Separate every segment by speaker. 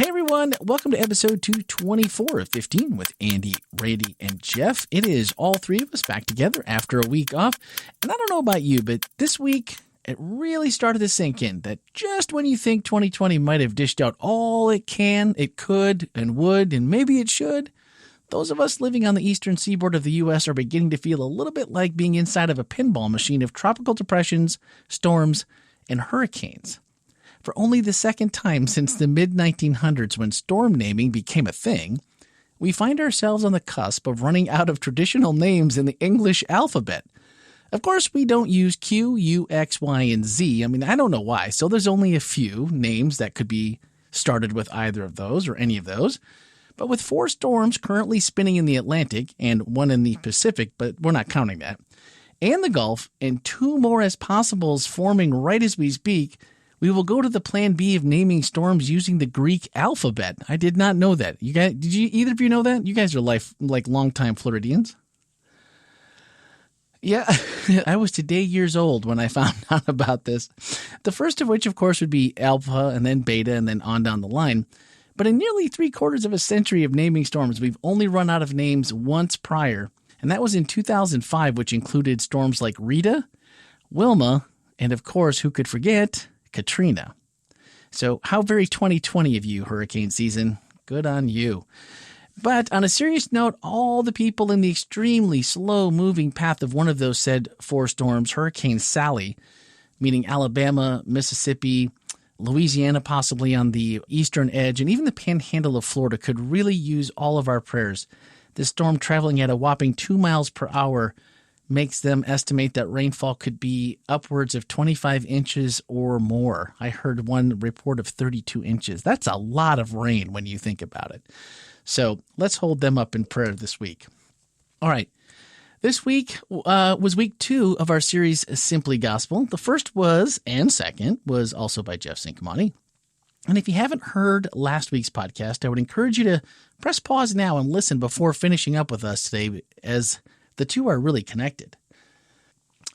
Speaker 1: Hey everyone, welcome to episode 224 of 15 with Andy, Brady, and Jeff. It is all three of us back together after a week off. And I don't know about you, but this week it really started to sink in that just when you think 2020 might have dished out all it can, it could, and would, and maybe it should, those of us living on the eastern seaboard of the U.S. are beginning to feel a little bit like being inside of a pinball machine of tropical depressions, storms, and hurricanes. For only the second time since the mid-1900s when storm naming became a thing, we find ourselves on the cusp of running out of traditional names in the English alphabet. Of course, we don't use Q, U, X, Y, and Z. I mean, I don't know why. So there's only a few names that could be started with either of those or any of those. But with 4 storms currently spinning in the Atlantic and 1 in the Pacific, but we're not counting that, and the Gulf, and 2 more as possibles forming right as we speak, we will go to the plan B of naming storms using the Greek alphabet. I did not know that. You guys, did you? Either of you know that? You guys are like longtime Floridians. Yeah, I was today years old when I found out about this. The first of which, of course, would be alpha and then beta and then on down the line. But in nearly 3/4 of a century of naming storms, we've only run out of names once prior, and that was in 2005, which included storms like Rita, Wilma, and of course, who could forget, Katrina. So how very 2020 of you, hurricane season. Good on you. But on a serious note, all the people in the extremely slow-moving path of one of those said 4 storms, Hurricane Sally, meaning Alabama, Mississippi, Louisiana possibly on the eastern edge, and even the panhandle of Florida could really use all of our prayers. This storm traveling at a whopping 2 miles per hour makes them estimate that rainfall could be upwards of 25 inches or more. I heard one report of 32 inches. That's a lot of rain when you think about it. So let's hold them up in prayer this week. All right. This week was week 2 of our series Simply Gospel. The first was, and second, was also by Jeff Sincomani. And if you haven't heard last week's podcast, I would encourage you to press pause now and listen before finishing up with us today, as the two are really connected.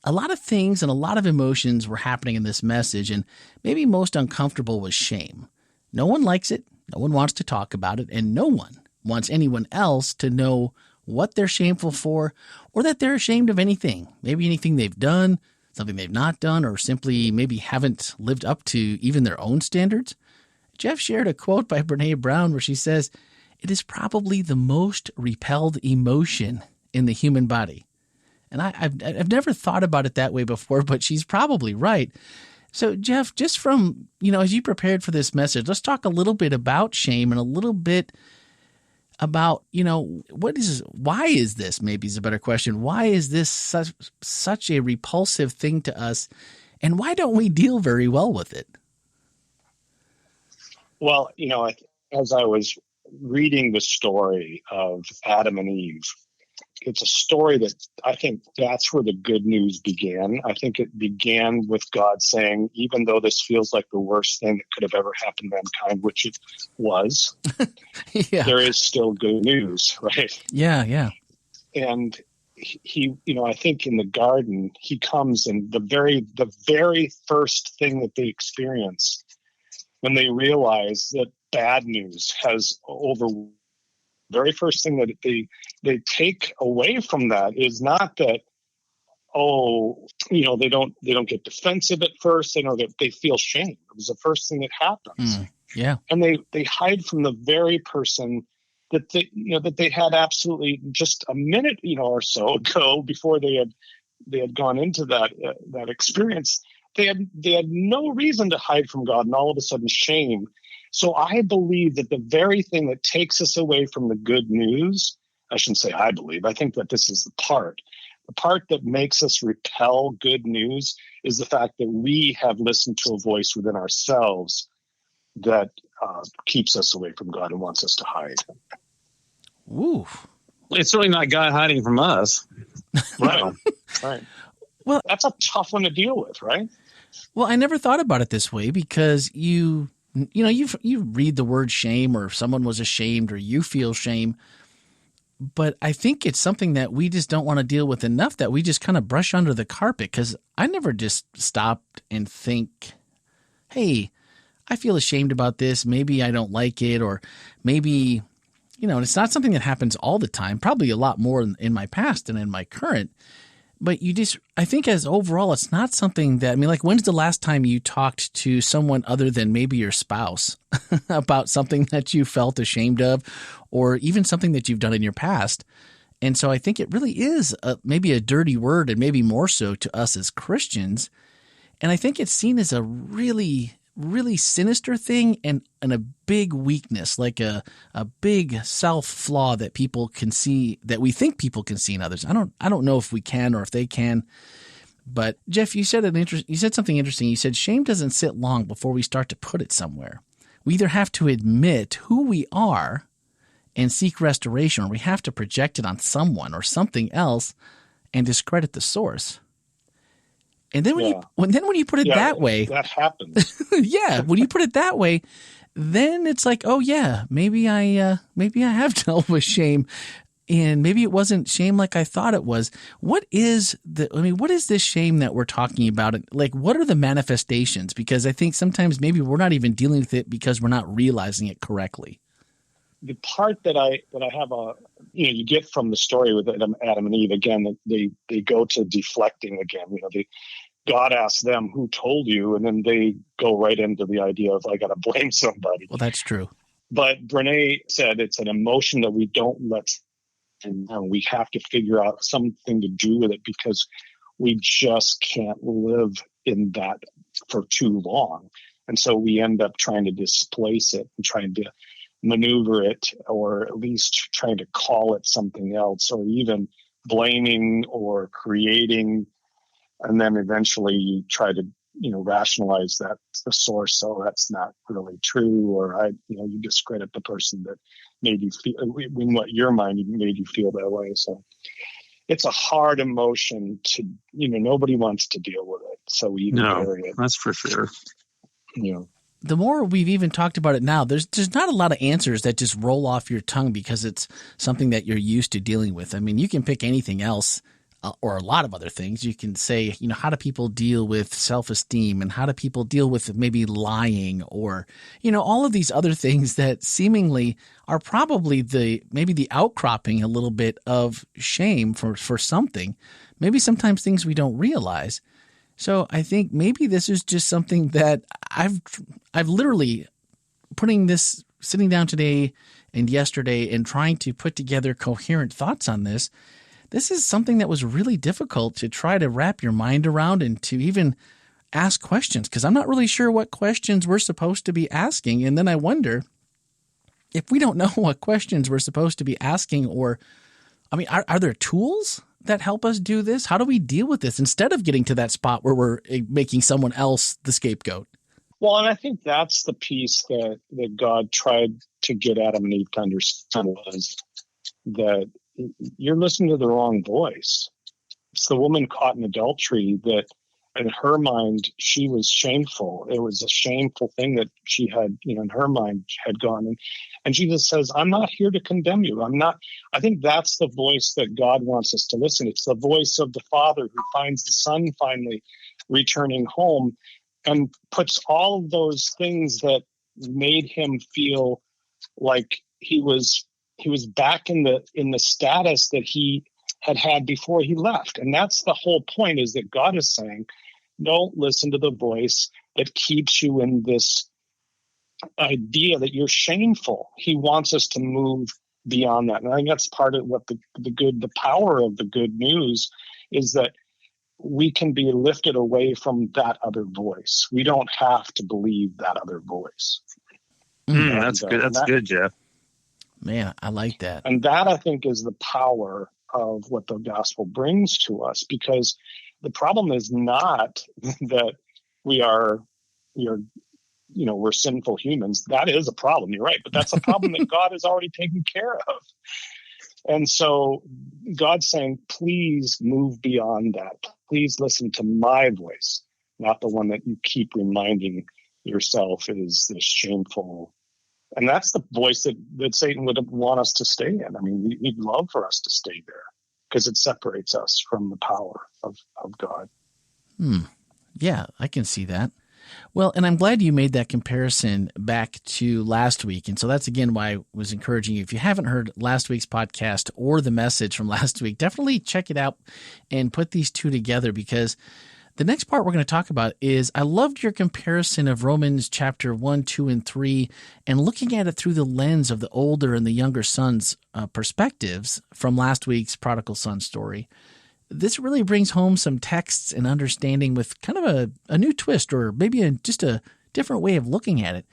Speaker 1: A lot of things and a lot of emotions were happening in this message, and maybe most uncomfortable was shame. No one likes it, no one wants to talk about it, and no one wants anyone else to know what they're shameful for or that they're ashamed of anything. Maybe anything they've done, something they've not done, or simply maybe haven't lived up to even their own standards. Jeff shared a quote by Brene Brown where she says, "It is probably the most repelled emotion in the human body." And I've never thought about it that way before, but she's probably right. So Jeff, just from, as you prepared for this message, let's talk a little bit about shame and a little bit about, why is this, maybe is a better question. Why is this such a repulsive thing to us, and why don't we deal very well with it?
Speaker 2: Well, as I was reading the story of Adam and Eve, it's a story that I think that's where the good news began. I think it began with God saying, even though this feels like the worst thing that could have ever happened to mankind, which it was, yeah, there is still good news, right?
Speaker 1: Yeah.
Speaker 2: And he, I think in the garden, he comes, and the very first thing that they experience when they realize that bad news has very first thing that they take away from that is not that, they don't get defensive at first. They know that they feel shame. It was the first thing that happens.
Speaker 1: Yeah.
Speaker 2: And they hide from the very person that they had absolutely just a minute, or so ago before they had gone into that experience. They had no reason to hide from God, and all of a sudden shame. So I believe that the very thing that takes us away from the good news, I shouldn't say I believe, I think that this is the part that makes us repel good news is the fact that we have listened to a voice within ourselves that keeps us away from God and wants us to hide.
Speaker 1: Ooh.
Speaker 3: It's really not God hiding from us.
Speaker 2: Right. Right. Well, that's a tough one to deal with, right?
Speaker 1: Well, I never thought about it this way because you read the word shame, or if someone was ashamed, or you feel shame, but I think it's something that we just don't want to deal with enough that we just kind of brush under the carpet, because I never just stopped and think, hey, I feel ashamed about this. Maybe I don't like it, or maybe, it's not something that happens all the time, probably a lot more in my past than in my current. But I think as overall, it's not something that, like, when's the last time you talked to someone other than maybe your spouse about something that you felt ashamed of, or even something that you've done in your past? And so I think it really is maybe a dirty word, and maybe more so to us as Christians. And I think it's seen as a really, really sinister thing, and a big weakness, like a big self flaw that people can see, that we think people can see in others. I don't know if we can or if they can. But Jeff, you said something interesting. You said shame doesn't sit long before we start to put it somewhere. We either have to admit who we are and seek restoration, or we have to project it on someone or something else and discredit the source. And then when you put it that way,
Speaker 2: that happens.
Speaker 1: Yeah, when you put it that way, then it's like, oh yeah, maybe I have dealt with shame, and maybe it wasn't shame like I thought it was. What is this shame that we're talking about? Like, what are the manifestations? Because I think sometimes maybe we're not even dealing with it because we're not realizing it correctly.
Speaker 2: The part that I have you get from the story with Adam and Eve, again, they go to deflecting again. God asks them, who told you? And then they go right into the idea of, I got to blame somebody.
Speaker 1: Well, that's true.
Speaker 2: But Brene said it's an emotion that we don't let, and we have to figure out something to do with it, because we just can't live in that for too long. And so we end up trying to displace it and trying to maneuver it, or at least trying to call it something else, or even blaming or creating. And then eventually you try to, rationalize that the source. So that's not really true. Or you discredit the person that made you feel, in what your mind made you feel that way. So it's a hard emotion to, nobody wants to deal with it. So we bury it.
Speaker 3: That's for sure.
Speaker 1: The more we've even talked about it now, there's not a lot of answers that just roll off your tongue because it's something that you're used to dealing with. You can pick anything else, or a lot of other things. You can say, how do people deal with self-esteem, and how do people deal with maybe lying, or, all of these other things that seemingly are probably maybe the outcropping a little bit of shame for something, maybe sometimes things we don't realize. So I think maybe this is just something that I've literally sitting down today and yesterday and trying to put together coherent thoughts on this. This is something that was really difficult to try to wrap your mind around, and to even ask questions, because I'm not really sure what questions we're supposed to be asking. And then I wonder if we don't know what questions we're supposed to be asking, or, are there tools that help us do this? How do we deal with this instead of getting to that spot where we're making someone else the scapegoat?
Speaker 2: Well, and I think that's the piece that God tried to get Adam and Eve to understand, was that you're listening to the wrong voice. It's the woman caught in adultery that, in her mind, she was shameful. It was a shameful thing that she had, in her mind, had gone. And Jesus says, I'm not here to condemn you. I think that's the voice that God wants us to listen. It's the voice of the Father who finds the Son finally returning home, and puts all of those things that made him feel like he was back in the status that he had before he left. And that's the whole point, is that God is saying, don't listen to the voice that keeps you in this idea that you're shameful. He wants us to move beyond that. And I think that's part of what the power of the good news is, that we can be lifted away from that other voice. We don't have to believe that other voice.
Speaker 3: That's good. That's good, Jeff.
Speaker 1: Man, I like that.
Speaker 2: And that, I think, is the power of what the gospel brings to us, because the problem is not that we're sinful humans. That is a problem. You're right. But that's a problem that God has already taken care of. And so God's saying, please move beyond that. Please listen to my voice, not the one that you keep reminding yourself is this shameful. And that's the voice that Satan would want us to stay in. He'd love for us to stay there, because it separates us from the power of God.
Speaker 1: Yeah, I can see that. Well, and I'm glad you made that comparison back to last week. And so that's, again, why I was encouraging you. If you haven't heard last week's podcast or the message from last week, definitely check it out and put these two together, because the next part we're going to talk about is, I loved your comparison of Romans chapter 1, 2, and 3, and looking at it through the lens of the older and the younger son's perspectives from last week's prodigal son story. This really brings home some texts and understanding with kind of a new twist, or maybe just a different way of looking at it.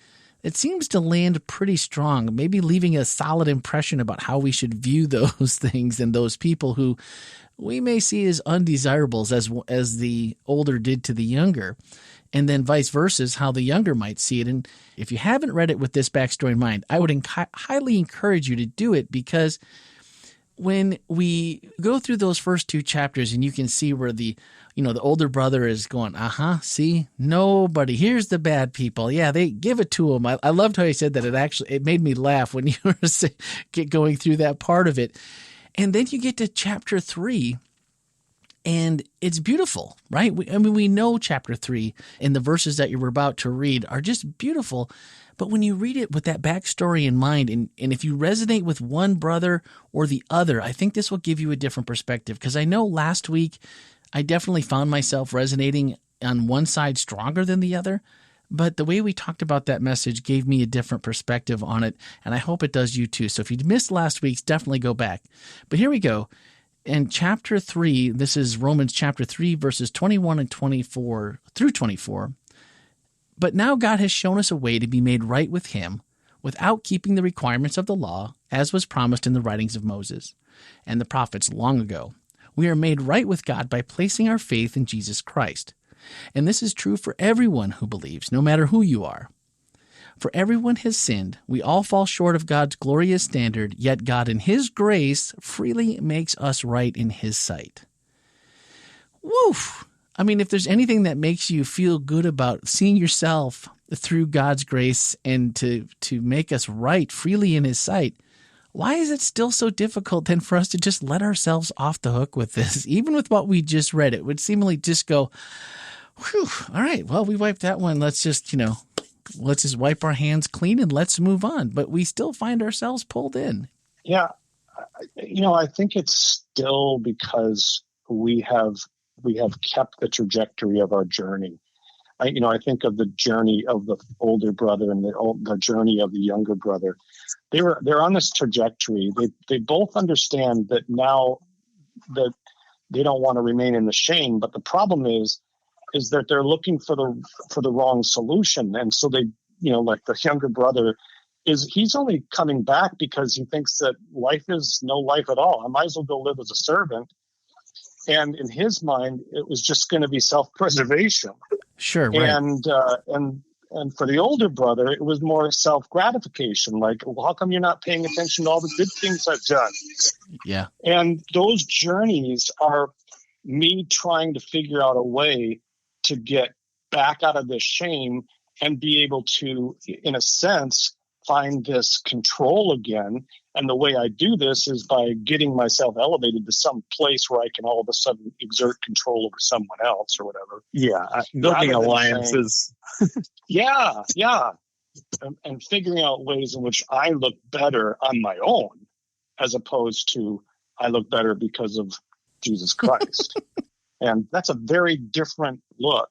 Speaker 1: It seems to land pretty strong, maybe leaving a solid impression about how we should view those things and those people who we may see as undesirables, as the older did to the younger, and then vice versa, how the younger might see it. And if you haven't read it with this backstory in mind, I would highly encourage you to do it, because when we go through those first two chapters and you can see where the older brother is going, see, nobody, here's the bad people. Yeah, they give it to him. I loved how he said that. It made me laugh when you were going through that part of it. And then you get to chapter 3, and it's beautiful, right? We know chapter 3 and the verses that you were about to read are just beautiful. But when you read it with that backstory in mind, and if you resonate with one brother or the other, I think this will give you a different perspective. Because I know last week I definitely found myself resonating on one side stronger than the other. But the way we talked about that message gave me a different perspective on it, and I hope it does you too. So if you missed last week's, definitely go back. But here we go. In chapter 3, this is Romans chapter 3, verses 21 and 24 through 24. But now God has shown us a way to be made right with him without keeping the requirements of the law, as was promised in the writings of Moses and the prophets long ago. We are made right with God by placing our faith in Jesus Christ. And this is true for everyone who believes, no matter who you are. For everyone has sinned. We all fall short of God's glorious standard, yet God in his grace freely makes us right in his sight. Woof! I mean, if there's anything that makes you feel good about seeing yourself through God's grace and to make us right freely in his sight, why is it still so difficult then for us to just let ourselves off the hook with this? Even with what we just read, it would seemingly just go, whew, all right, well, we wiped that one. Let's just wipe our hands clean and let's move on. But we still find ourselves pulled in.
Speaker 2: Yeah. I think it's still because we have kept the trajectory of our journey. I think of the journey of the older brother and the journey of the younger brother. They're on this trajectory. They both understand that now that they don't want to remain in the shame, but the problem is that they're looking for the wrong solution. And so they, like the younger brother he's only coming back because he thinks that life is no life at all. I might as well go live as a servant. And in his mind, it was just going to be self-preservation.
Speaker 1: Sure, right.
Speaker 2: And for the older brother, it was more self-gratification. Like, well, how come you're not paying attention to all the good things I've done?
Speaker 1: Yeah.
Speaker 2: And those journeys are me trying to figure out a way to get back out of this shame and be able to, in a sense, find this control again. And the way I do this is by getting myself elevated to some place where I can all of a sudden exert control over someone else or whatever.
Speaker 3: Yeah, building alliances.
Speaker 2: Yeah. And figuring out ways in which I look better on my own, as opposed to I look better because of Jesus Christ. And that's a very different look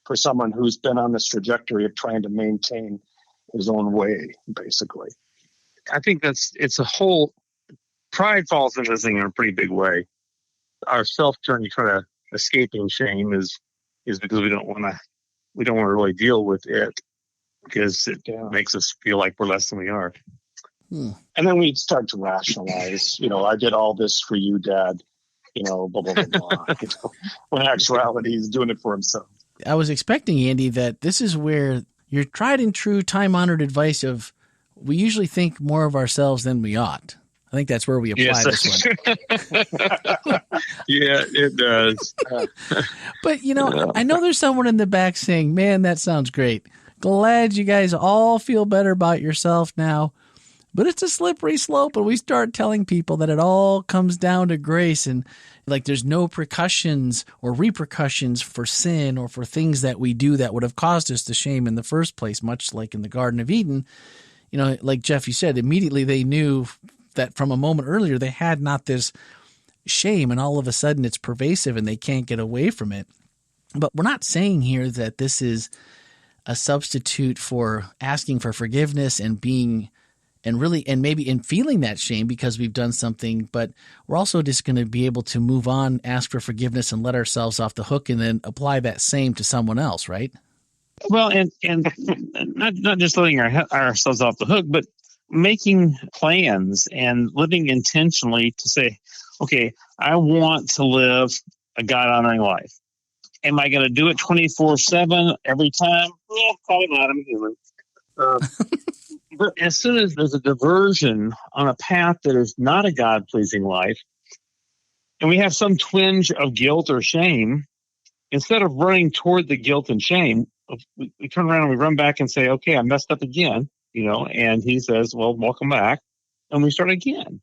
Speaker 2: for someone who's been on this trajectory of trying to maintain his own way, basically.
Speaker 3: I think it's a whole pride falls into this thing in a pretty big way. Our self journey trying to escaping shame is because we don't want to really deal with it because it makes us feel like we're less than we are.
Speaker 2: And then we start to rationalize, I did all this for you, Dad, blah, blah, blah, blah. When in actuality, he's doing it for himself.
Speaker 1: I was expecting, Andy, that this is where your tried and true time-honored advice of we usually think more of ourselves than we ought. I think that's where we apply this one.
Speaker 3: Yeah, it does.
Speaker 1: But, I know there's someone in the back saying, man, that sounds great. Glad you guys all feel better about yourself now. But it's a slippery slope, and we start telling people that it all comes down to grace, and like there's no repercussions for sin or for things that we do that would have caused us to shame in the first place, much like in the Garden of Eden. You know, like Jeff, you said, immediately they knew that from a moment earlier they had not this shame, and all of a sudden it's pervasive and they can't get away from it. But we're not saying here that this is a substitute for asking for forgiveness and being and maybe feeling that shame because we've done something, but we're also just going to be able to move on, ask for forgiveness, and let ourselves off the hook, and then apply that same to someone else, right?
Speaker 3: Well, and not just letting ourselves off the hook, but making plans and living intentionally to say, okay, I want to live a God-honoring life. Am I going to do it 24/7 every time? Yeah, probably not. I'm human. But as soon as there's a diversion on a path that is not a God-pleasing life, and we have some twinge of guilt or shame, instead of running toward the guilt and shame, we turn around and we run back and say, okay, I messed up again, and he says, well, welcome back. And we start again.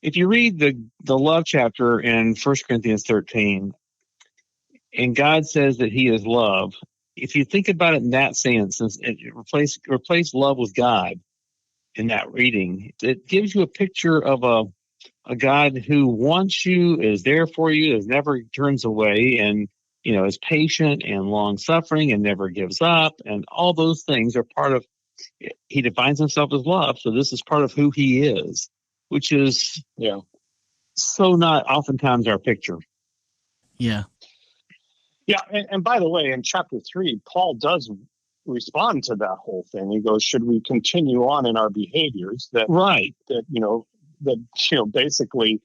Speaker 3: If you read the love chapter in 1 Corinthians 13, and God says that he is love, if you think about it in that sense, and replace love with God in that reading, it gives you a picture of a God who wants you, is there for you, is never turns away, and is patient and long-suffering and never gives up, and all those things are part of, he defines himself as love, so this is part of who he is, which is so not oftentimes our picture.
Speaker 1: Yeah.
Speaker 2: Yeah, and by the way, in chapter 3, Paul does respond to that whole thing. He goes, should we continue on in our behaviors that basically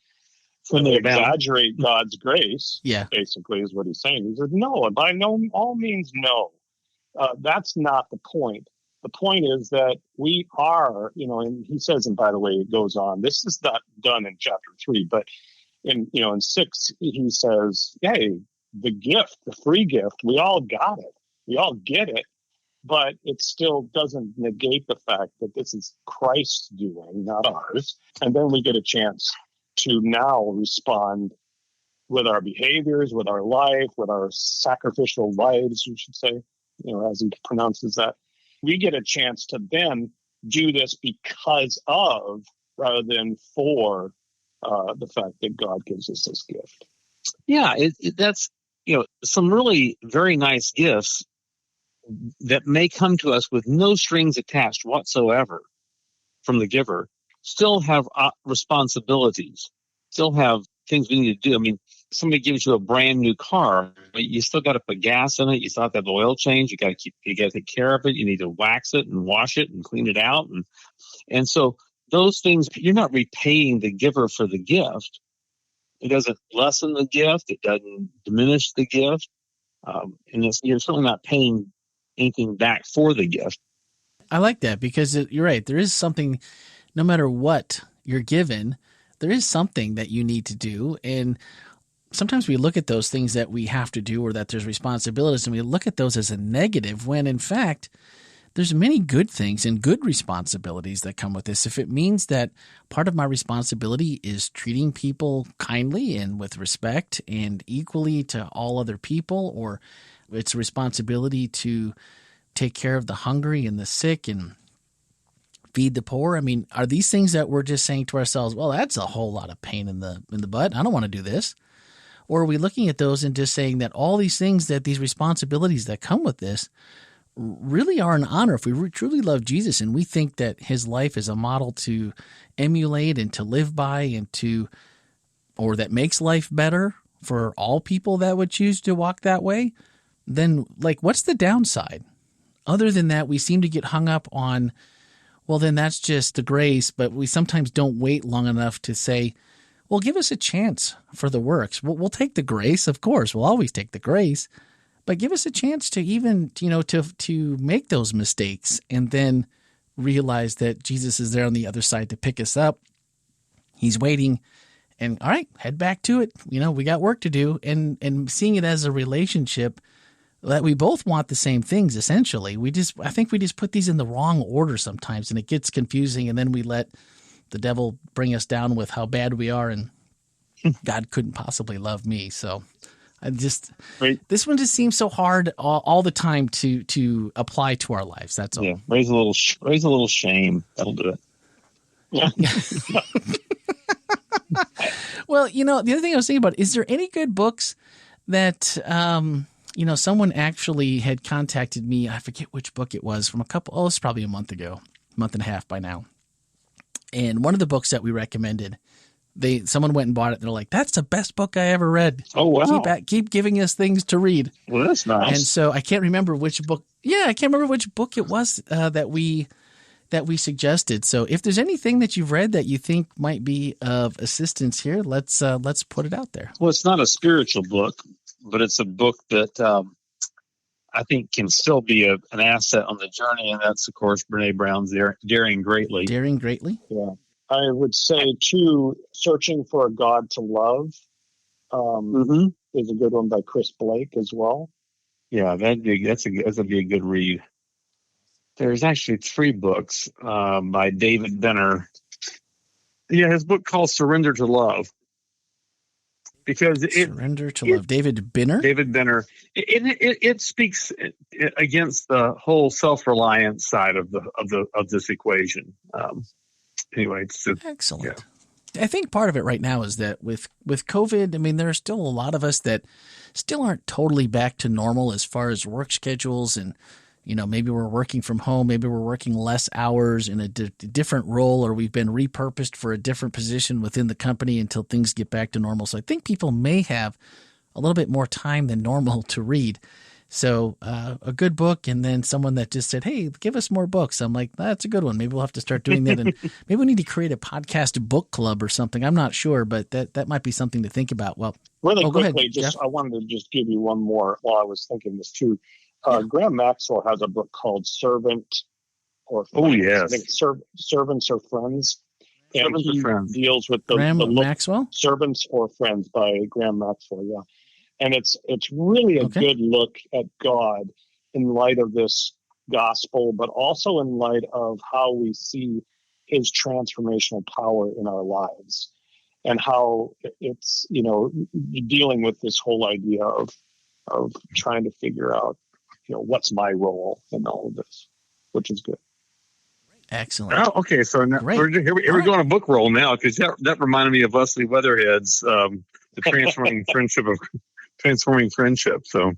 Speaker 2: exaggerate God's grace, basically is what he's saying. He says, no, by all means, no. That's not the point. The point is that we are, and he says, and by the way, it goes on, this is not done in chapter 3, but in 6, he says, hey, the gift, the free gift, we all got it. We all get it, but it still doesn't negate the fact that this is Christ's doing, not ours. And then we get a chance to now respond with our behaviors, with our life, with our sacrificial lives, you should say, as he pronounces that. We get a chance to then do this because of, rather than for, the fact that God gives us this gift.
Speaker 3: Yeah, that's, some really very nice gifts that may come to us with no strings attached whatsoever from the giver, still have responsibilities, still have things we need to do. I mean, somebody gives you a brand new car, but you still got to put gas in it. You still have to have oil change. You got to take care of it. You need to wax it and wash it and clean it out. And so those things, you're not repaying the giver for the gift. It doesn't lessen the gift. It doesn't diminish the gift. And you're certainly not paying anything back for the gift.
Speaker 1: I like that because you're right. There is something, no matter what you're given, there is something that you need to do. And sometimes we look at those things that we have to do or that there's responsibilities, and we look at those as a negative when, in fact, there's many good things and good responsibilities that come with this. If it means that part of my responsibility is treating people kindly and with respect and equally to all other people, or it's a responsibility to take care of the hungry and the sick and feed the poor. I mean, are these things that we're just saying to ourselves, well, that's a whole lot of pain in the butt. I don't want to do this. Or are we looking at those and just saying that all these things, that these responsibilities that come with this really are an honor if we truly love Jesus and we think that his life is a model to emulate and to live by and or that makes life better for all people that would choose to walk that way, then what's the downside? Other than that, we seem to get hung up on, well, then that's just the grace, but we sometimes don't wait long enough to say, well, give us a chance for the works. We'll take the grace, of course. We'll always take the grace. But give us a chance to even, to make those mistakes and then realize that Jesus is there on the other side to pick us up. He's waiting. And all right, head back to it. We got work to do. And seeing it as a relationship that we both want the same things, essentially. I think we just put these in the wrong order sometimes, and it gets confusing. And then we let the devil bring us down with how bad we are, and God couldn't possibly love me. So this one just seems so hard all the time to apply to our lives. That's all.
Speaker 3: Yeah, raise a little shame. That'll do it.
Speaker 2: Yeah.
Speaker 1: Well, the other thing I was thinking about, is there any good books that, someone actually had contacted me. I forget which book it was from it's probably a month ago, month and a half by now. And one of the books that we recommended, someone went and bought it. They're like, that's the best book I ever read.
Speaker 3: Oh, wow.
Speaker 1: Keep giving us things to read.
Speaker 3: Well, that's nice.
Speaker 1: And so I can't remember which book. Yeah, I can't remember which book it was that we suggested. So if there's anything that you've read that you think might be of assistance here, let's put it out there.
Speaker 3: Well, it's not a spiritual book, but it's a book that I think can still be an asset on the journey, and that's, of course, Brene Brown's Daring Greatly.
Speaker 1: Daring Greatly?
Speaker 2: Yeah. I would say, too, Searching for a God to Love is a good one by Chris Blake as well.
Speaker 3: Yeah, that'd be a good read. There's actually 3 books by David Benner. Yeah, his book called Surrender to Love.
Speaker 1: Surrender to Love. David Benner?
Speaker 3: David Benner. It speaks against the whole self-reliance side of this equation. Anyway, it's
Speaker 1: excellent.
Speaker 3: Yeah.
Speaker 1: I think part of it right now is that with COVID, I mean, there are still a lot of us that still aren't totally back to normal as far as work schedules, and maybe we're working from home, maybe we're working less hours in a different role, or we've been repurposed for a different position within the company until things get back to normal. So I think people may have a little bit more time than normal to read. So a good book, and then someone that just said, hey, give us more books. I'm like, that's a good one. Maybe we'll have to start doing that. And maybe we need to create a podcast book club or something. I'm not sure, but that might be something to think about. Well,
Speaker 2: really quickly,
Speaker 1: go ahead, Jeff.
Speaker 2: I wanted to just give you one more while I was thinking this too. Graham Maxwell has a book called Servant or Friends.
Speaker 3: Oh, yes.
Speaker 2: I think Servants or Friends. And
Speaker 3: Servants or Friends.
Speaker 2: Deals with
Speaker 1: Graham Maxwell?
Speaker 2: Servants or Friends by Graham Maxwell, yeah. And it's really a good look at God in light of this gospel, but also in light of how we see his transformational power in our lives, and how it's, dealing with this whole idea of trying to figure out, what's my role in all of this, which is good.
Speaker 1: Excellent.
Speaker 3: Oh, okay. So now here we go on a book roll now, because that reminded me of Leslie Weatherhead's The Transforming Friendship. So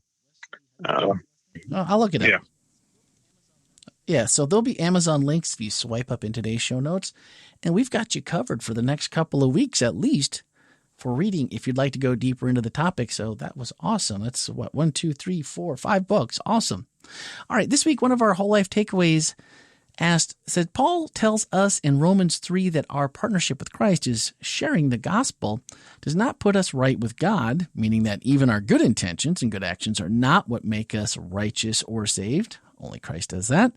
Speaker 1: I'll look it up. Yeah, so there'll be Amazon links if you swipe up in today's show notes, and we've got you covered for the next couple of weeks at least for reading if you'd like to go deeper into the topic. So that was awesome. That's 1, 2, 3, 4, 5 books. Awesome. All right, this week one of our whole life takeaways said, Paul tells us in Romans 3 that our partnership with Christ is sharing the gospel does not put us right with God, meaning that even our good intentions and good actions are not what make us righteous or saved. Only Christ does that.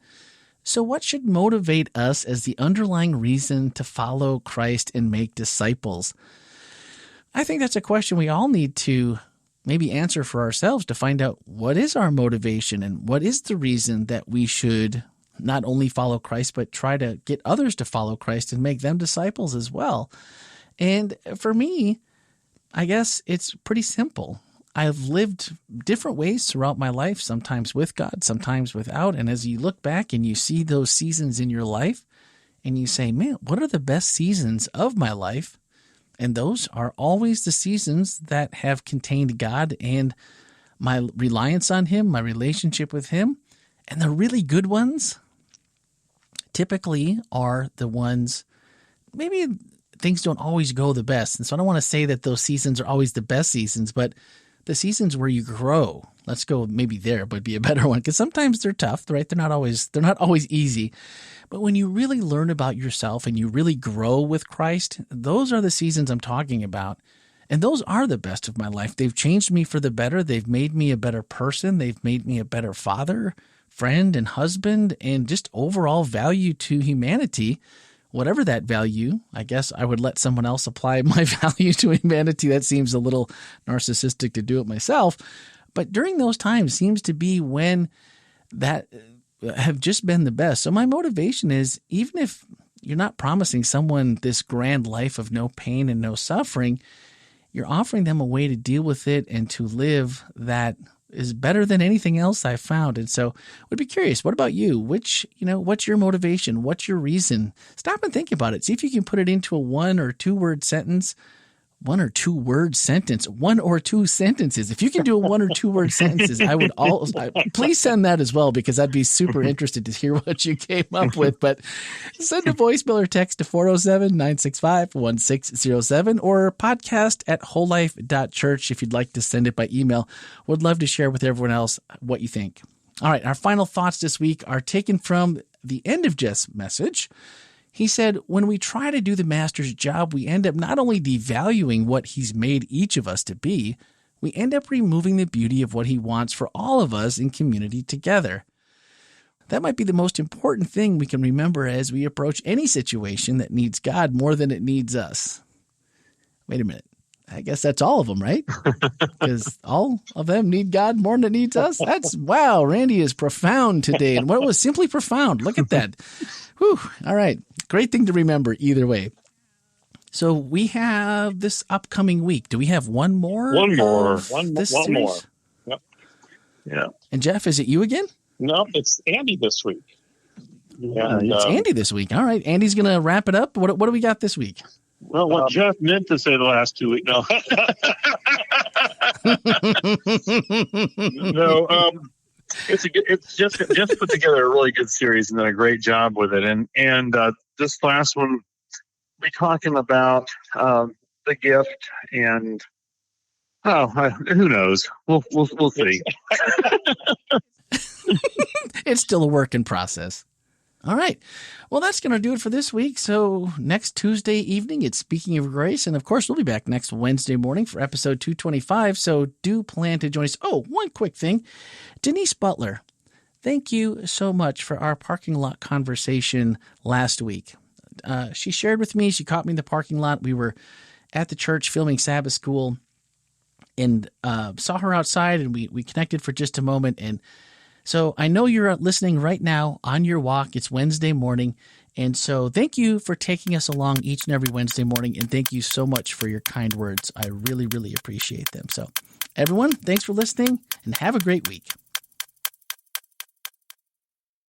Speaker 1: So what should motivate us as the underlying reason to follow Christ and make disciples? I think that's a question we all need to maybe answer for ourselves to find out what is our motivation and what is the reason that we should not only follow Christ, but try to get others to follow Christ and make them disciples as well. And for me, I guess it's pretty simple. I've lived different ways throughout my life, sometimes with God, sometimes without. And as you look back and you see those seasons in your life and you say, man, what are the best seasons of my life? And those are always the seasons that have contained God and my reliance on him, my relationship with him. And the really good ones typically are the ones, maybe things don't always go the best. And so I don't want to say that those seasons are always the best seasons, but the seasons where you grow, let's go maybe there would be a better one, because sometimes they're tough, right? They're not always easy. But when you really learn about yourself and you really grow with Christ, those are the seasons I'm talking about. And those are the best of my life. They've changed me for the better. They've made me a better person. They've made me a better father, friend, and husband, and just overall value to humanity. Whatever that value, I guess I would let someone else apply my value to humanity. That seems a little narcissistic to do it myself. But during those times seems to be when that have just been the best. So my motivation is, even if you're not promising someone this grand life of no pain and no suffering. You're offering them a way to deal with it and to live that is better than anything else I've found. And so I'd be curious, what about you? What's your motivation? What's your reason? Stop and think about it. See if you can put it into a 1 or 2 word sentence. 1 or 2 word sentence, 1 or 2 sentences. If you can do a 1 or 2 word sentences, please send that as well, because I'd be super interested to hear what you came up with. But send a voicemail or text to 407-965-1607 or podcast@wholelife.church if you'd like to send it by email. Would love to share with everyone else what you think. All right, our final thoughts this week are taken from the end of Jeff's message. He said, when we try to do the master's job, we end up not only devaluing what he's made each of us to be, we end up removing the beauty of what he wants for all of us in community together. That might be the most important thing we can remember as we approach any situation that needs God more than it needs us. Wait a minute. I guess that's all of them, right? Because all of them need God more than it needs us. Wow, Randy is profound today. And what was simply profound? Look at that. Whew. All right. Great thing to remember either way. So we have this upcoming week. Do we have one more?
Speaker 2: One more.
Speaker 1: One
Speaker 2: more. Yep.
Speaker 3: Yeah.
Speaker 1: And Jeff, is it you again?
Speaker 2: No, it's Andy this week.
Speaker 1: It's Andy this week. All right. Andy's going to wrap it up. What do we got this week?
Speaker 3: Well, what Jeff meant to say the last 2 weeks. No. It's just put together a really good series and done a great job with it. And this last one, we're talking about the gift, and who knows? We'll see.
Speaker 1: It's still a work in process. All right. Well, that's going to do it for this week. So next Tuesday evening, it's Speaking of Grace. And of course, we'll be back next Wednesday morning for episode 225. So do plan to join us. Oh, one quick thing. Denise Butler, thank you so much for our parking lot conversation last week. She shared with me. She caught me in the parking lot. We were at the church filming Sabbath School and saw her outside, and we connected for just a moment. And so I know you're listening right now on your walk. It's Wednesday morning. And so thank you for taking us along each and every Wednesday morning. And thank you so much for your kind words. I really, really appreciate them. So everyone, thanks for listening and have a great week.